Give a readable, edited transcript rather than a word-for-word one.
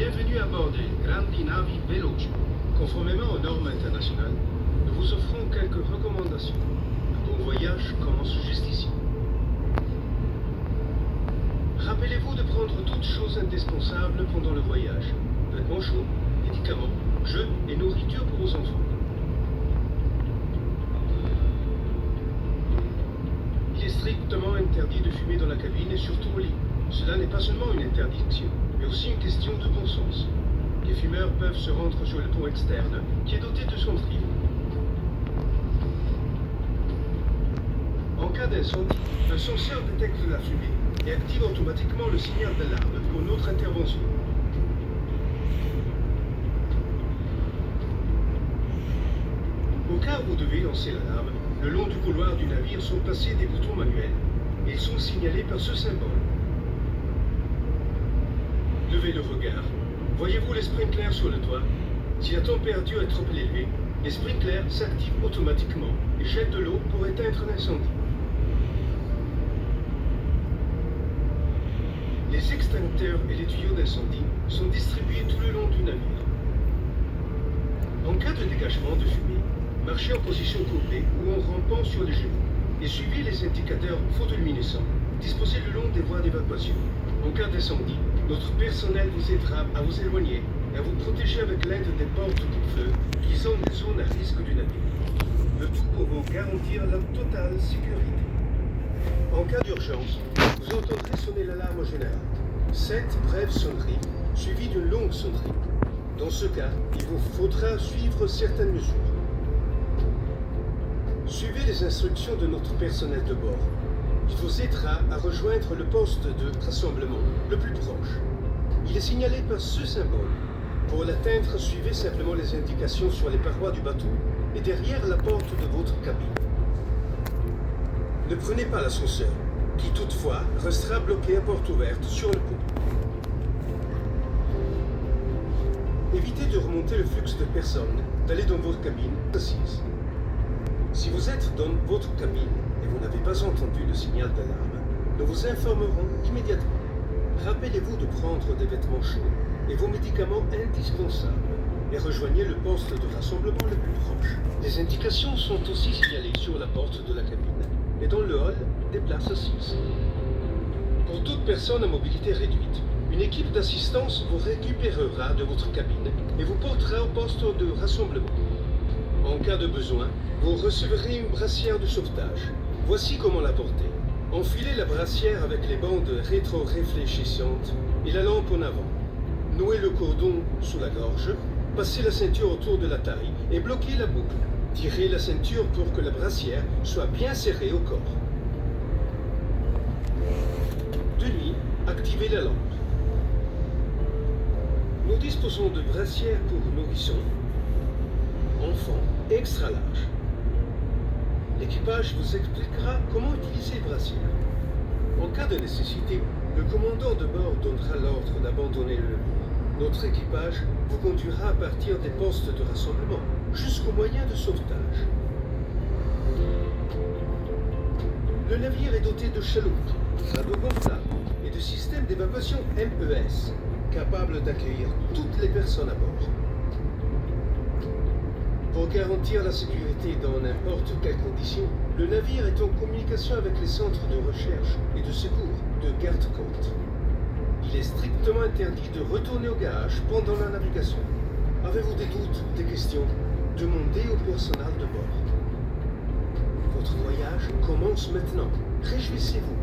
Bienvenue à bord des Grandi Navi Veloci. Conformément aux normes internationales, nous vous offrons quelques recommandations. Le bon voyage commence juste ici. Rappelez-vous de prendre toutes choses indispensables pendant le voyage. Vêtements chauds, médicaments, jeux et nourriture pour vos enfants. Il est strictement interdit de fumer dans la cabine et surtout au lit. Cela n'est pas seulement une interdiction, mais aussi une question de bon sens. Les fumeurs peuvent se rendre sur le pont externe, qui est doté de sonneries. En cas d'incendie, un senseur détecte la fumée et active automatiquement le signal d'alarme pour notre intervention. Au cas où vous devez lancer l'alarme, le long du couloir du navire sont placés des boutons manuels. Ils sont signalés par ce symbole. Levez le regard. Voyez-vous les sprinklers sur le toit? Si la température est trop élevée, les sprinklers s'activent automatiquement et jettent de l'eau pour éteindre l'incendie. Les extincteurs et les tuyaux d'incendie sont distribués tout le long du navire. En cas de dégagement de fumée, marchez en position courbée ou en rampant sur les genoux et suivez les indicateurs photoluminescents disposés le long des voies d'évacuation. En cas d'incendie, notre personnel vous aidera à vous éloigner et à vous protéger avec l'aide des portes coupe-feu visant les zones à risque du navire. Le tout pour vous garantir la totale sécurité. En cas d'urgence, vous entendrez sonner l'alarme générale. 7 brèves sonneries suivies d'une longue sonnerie. Dans ce cas, il vous faudra suivre certaines mesures. Suivez les instructions de notre personnel de bord. Il vous aidera à rejoindre le poste de rassemblement le plus proche. Il est signalé par ce symbole. Pour l'atteindre, suivez simplement les indications sur les parois du bateau et derrière la porte de votre cabine. Ne prenez pas l'ascenseur, qui toutefois restera bloqué à porte ouverte sur le pont. Évitez de remonter le flux de personnes, d'aller dans votre cabine assise. Si vous êtes dans votre cabine et vous n'avez pas entendu le signal d'alarme, nous vous informerons immédiatement. Rappelez-vous de prendre des vêtements chauds et vos médicaments indispensables et rejoignez le poste de rassemblement le plus proche. Les indications sont aussi signalées sur la porte de la cabine et dans le hall des places assises. Pour toute personne à mobilité réduite, une équipe d'assistance vous récupérera de votre cabine et vous portera au poste de rassemblement. En cas de besoin, vous recevrez une brassière de sauvetage. Voici comment la porter. Enfilez la brassière avec les bandes rétro-réfléchissantes et la lampe en avant. Nouez le cordon sous la gorge, passez la ceinture autour de la taille et bloquez la boucle. Tirez la ceinture pour que la brassière soit bien serrée au corps. De nuit, activez la lampe. Nous disposons de brassières pour nourrissons, enfants et extra large. L'équipage vous expliquera comment utiliser les brassières. En cas de nécessité, le commandant de bord donnera l'ordre d'abandonner le navire. Notre équipage vous conduira à partir des postes de rassemblement jusqu'aux moyens de sauvetage. Le navire est doté de chaloupes, radeaux gonflables et de systèmes d'évacuation MES, capables d'accueillir toutes les personnes à bord. Pour garantir la sécurité dans n'importe quelle condition, le navire est en communication avec les centres de recherche et de secours de garde-côte. Il est strictement interdit de retourner au garage pendant la navigation. Avez-vous des doutes, des questions? Demandez au personnel de bord. Votre voyage commence maintenant. Réjouissez-vous.